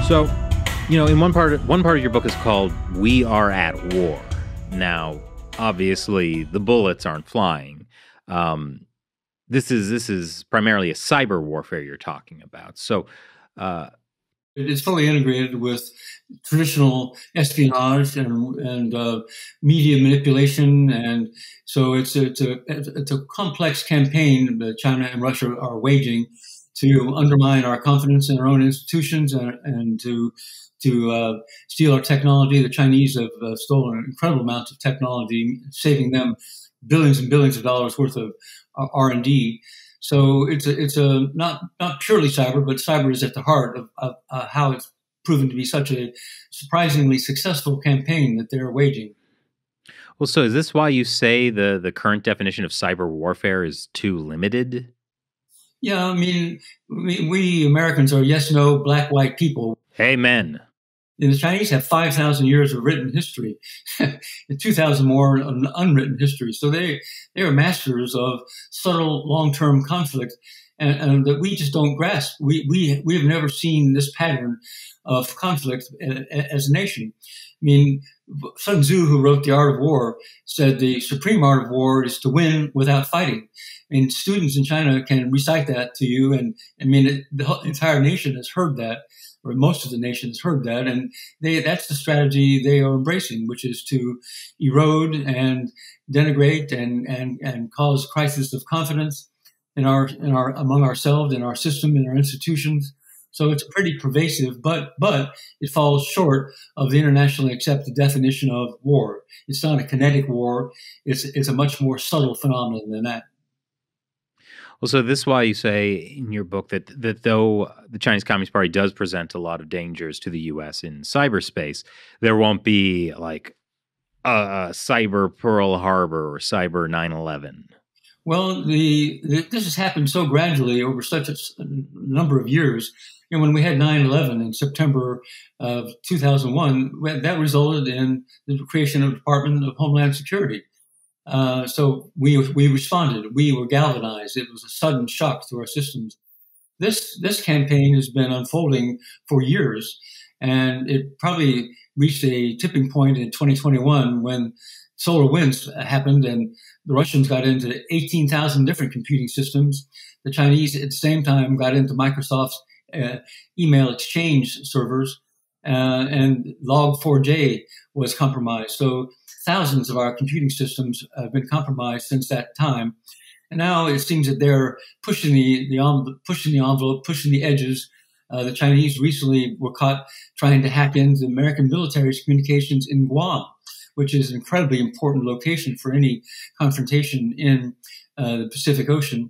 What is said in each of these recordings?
So, in one part of your book is called "We Are at War." Now, obviously, the bullets aren't flying. Um, this is primarily a cyber warfare you're talking about. So, uh, It's fully integrated with traditional espionage and media manipulation, and so it's a complex campaign that China and Russia are waging to undermine our confidence in our own institutions and to steal our technology. The Chinese have stolen incredible amounts of technology, saving them billions and billions of dollars worth of R&D. So it's a not purely cyber, but cyber is at the heart of how it's proven to be such a surprisingly successful campaign that they're waging. well, so is this why you say the current definition of cyber warfare is too limited? Yeah, I mean, we Americans are yes, no, black, white people. Amen. And the Chinese have 5,000 years of written history, and 2,000 more unwritten history. So they are masters of subtle long-term conflict, and that we just don't grasp. We have never seen this pattern of conflict as a nation. I mean, Sun Tzu, who wrote The Art of War, said the supreme art of war is to win without fighting. I mean, students in China can recite that to you, and I mean, the entire nation has heard that, or most of the nation has heard that, and that's the strategy they are embracing, which is to erode and denigrate and cause crisis of confidence in our among ourselves, in our system, in our institutions. So it's pretty pervasive, but it falls short of the internationally accepted definition of war. It's not a kinetic war. It's a much more subtle phenomenon than that. Well, so this is why you say in your book that though the Chinese Communist Party does present a lot of dangers to the U.S. in cyberspace, there won't be like a cyber Pearl Harbor or cyber 9/11. Well, this has happened so gradually over such a number of years. When we had 9/11 in September of 2001, that resulted in the creation of the Department of Homeland Security. So we responded. We were galvanized. It was a sudden shock to our systems. This campaign has been unfolding for years, and it probably reached a tipping point in 2021 when solar winds happened and the Russians got into 18,000 different computing systems. The Chinese at the same time got into Microsoft's email exchange servers, and Log4j was compromised. So thousands of our computing systems have been compromised since that time. And now it seems that they're pushing the envelope, pushing the edges. The Chinese recently were caught trying to hack into American military's communications in Guam, which is an incredibly important location for any confrontation in the Pacific Ocean.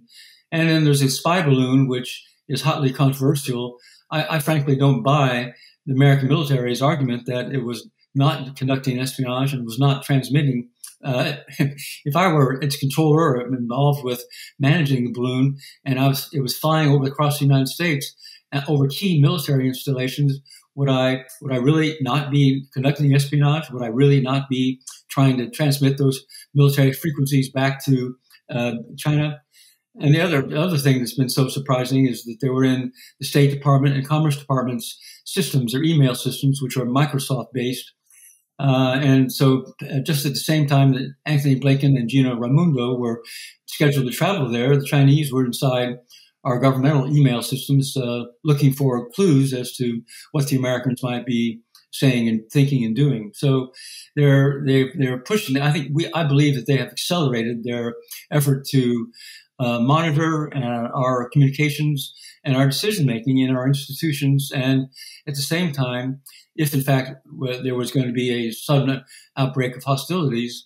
And then there's a spy balloon, which is hotly controversial. I frankly don't buy the American military's argument that it was not conducting espionage and was not transmitting. If I were its controller or involved with managing the balloon, and it was flying across the United States over key military installations, would I really not be conducting espionage? Would I really not be trying to transmit those military frequencies back to China? And the other thing that's been so surprising is that they were in the State Department and Commerce Department's systems, their email systems, which are Microsoft based. And so just at the same time that Anthony Blinken and Gina Raimondo were scheduled to travel there, the Chinese were inside our governmental email systems looking for clues as to what the Americans might be saying and thinking and doing. So they're pushing. I believe that they have accelerated their effort to monitor our communications and our decision making in our institutions, and at the same time, if in fact there was going to be a sudden outbreak of hostilities,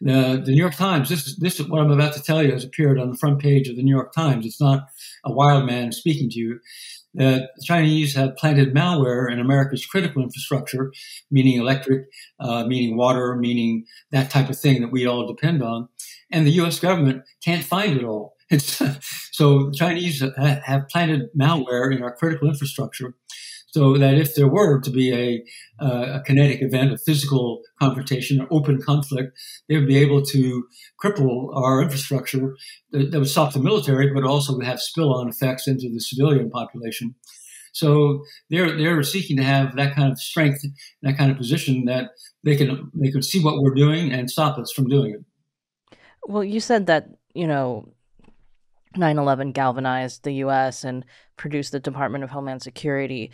the New York Times, this is what I'm about to tell you, has appeared on the front page of the New York Times. It's not a wild man speaking to you. The Chinese have planted malware in America's critical infrastructure, meaning electric, meaning water, meaning that type of thing that we all depend on. And the U.S. government can't find it all. So the Chinese have planted malware in our critical infrastructure so that if there were to be a kinetic event, a physical confrontation, an open conflict, they would be able to cripple our infrastructure that would stop the military, but also would have spill-on effects into the civilian population. So they're seeking to have that kind of strength, that kind of position that they can see what we're doing and stop us from doing it. Well, you said that, 9/11 galvanized the US and produced the Department of Homeland Security.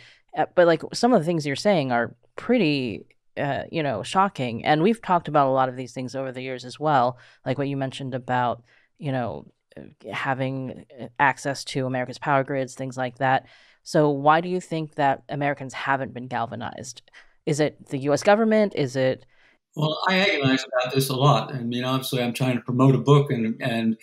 But like some of the things you're saying are pretty shocking. And we've talked about a lot of these things over the years as well, like what you mentioned about, you know, having access to America's power grids, things like that. So why do you think that Americans haven't been galvanized? Is it the US government? Is it Well, I agonize about this a lot. I mean, obviously, I'm trying to promote a book, and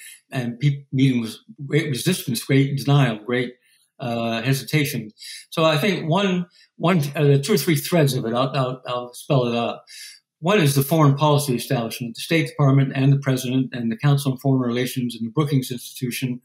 people meeting with great resistance, great denial, great hesitation. So I think two or three threads of it. I'll spell it out. One is the foreign policy establishment, the State Department and the President and the Council on Foreign Relations and the Brookings Institution.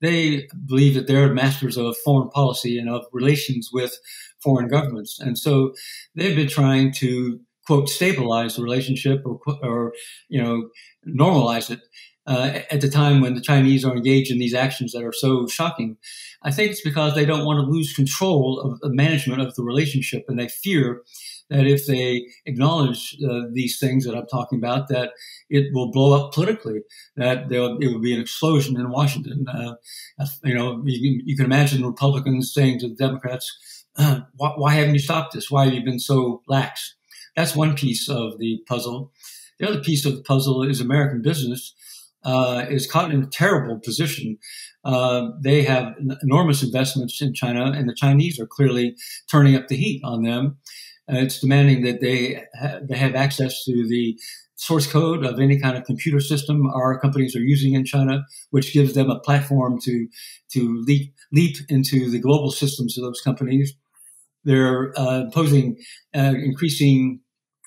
They believe that they're masters of foreign policy and of relations with foreign governments. And so they've been trying to, quote, stabilize the relationship or normalize it at the time when the Chinese are engaged in these actions that are so shocking. I think it's because they don't want to lose control of the management of the relationship, and they fear that if they acknowledge these things that I'm talking about, that it will blow up politically, that it will be an explosion in Washington. You can imagine Republicans saying to the Democrats, why haven't you stopped this? Why have you been so lax? That's one piece of the puzzle. The other piece of the puzzle is American business is caught in a terrible position. They have enormous investments in China, and the Chinese are clearly turning up the heat on them. It's demanding that they have access to the source code of any kind of computer system our companies are using in China, which gives them a platform to leap into the global systems of those companies. They're imposing increasing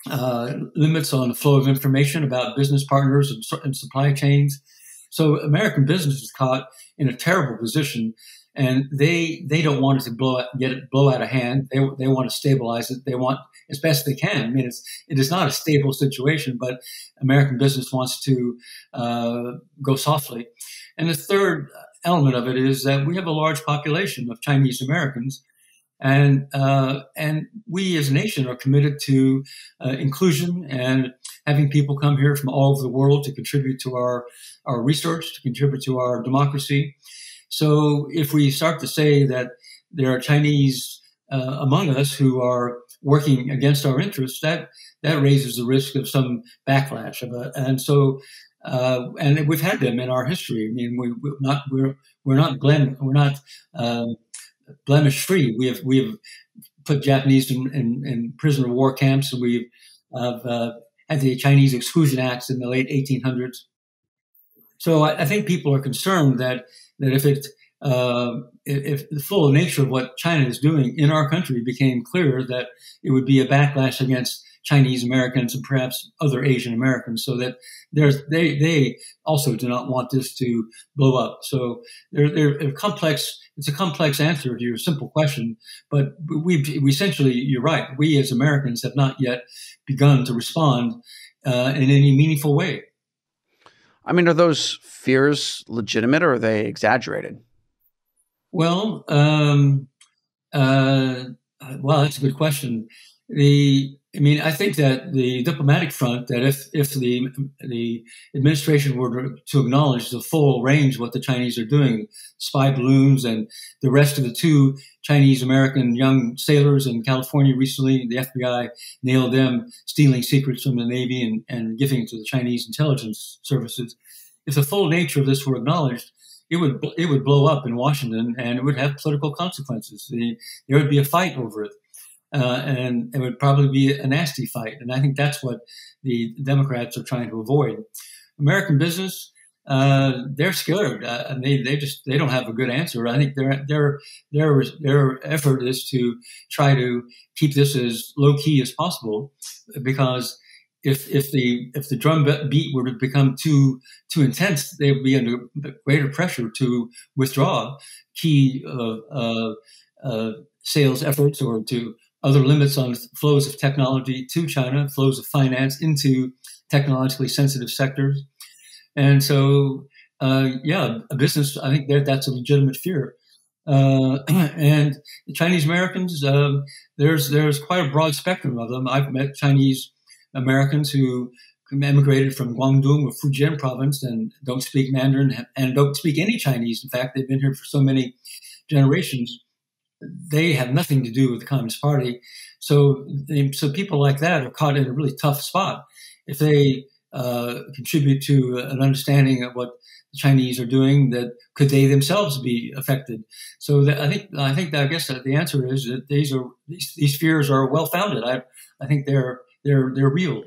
limits on the flow of information about business partners and supply chains. So American business is caught in a terrible position, and they don't want it to blow out of hand. They want to stabilize it. They want as best they can. I mean, it is not a stable situation, but American business wants to go softly. And the third element of it is that we have a large population of Chinese Americans. And we as a nation are committed to inclusion and having people come here from all over the world to contribute to our research, to contribute to our democracy. So if we start to say that there are Chinese among us who are working against our interests, that raises the risk of some backlash. And we've had them in our history. I mean, we're not blemish free. We have put Japanese in prisoner of war camps, and we've had the Chinese Exclusion Acts in the late 1800s. So I think people are concerned that if the full nature of what China is doing in our country became clear, that it would be a backlash against Chinese Americans and perhaps other Asian Americans, so that they also do not want this to blow up. So they're complex. It's a complex answer to your simple question, but we essentially, you're right. We as Americans have not yet begun to respond in any meaningful way. I mean, are those fears legitimate or are they exaggerated? Well, that's a good question. I think that the diplomatic front, that if the administration were to acknowledge the full range of what the Chinese are doing, spy balloons and the rest of the two Chinese American young sailors in California recently, the FBI nailed them stealing secrets from the Navy and giving it to the Chinese intelligence services. If the full nature of this were acknowledged, it would blow up in Washington, and it would have political consequences. There would be a fight over it. And it would probably be a nasty fight. And I think that's what the Democrats are trying to avoid. American business, they're scared. And they don't have a good answer. I think their effort is to try to keep this as low key as possible, because if the drum beat were to become too intense, they would be under greater pressure to withdraw key sales efforts, or to other limits on flows of technology to China, flows of finance into technologically sensitive sectors. And so, a business, I think that's a legitimate fear. And the Chinese Americans, there's quite a broad spectrum of them. I've met Chinese Americans who emigrated from Guangdong or Fujian province and don't speak Mandarin and don't speak any Chinese. In fact, they've been here for so many generations. They have nothing to do with the Communist Party. So people like that are caught in a really tough spot. If they contribute to an understanding of what the Chinese are doing, that could they themselves be affected? So I guess the answer is that these fears are well founded. I think they're real.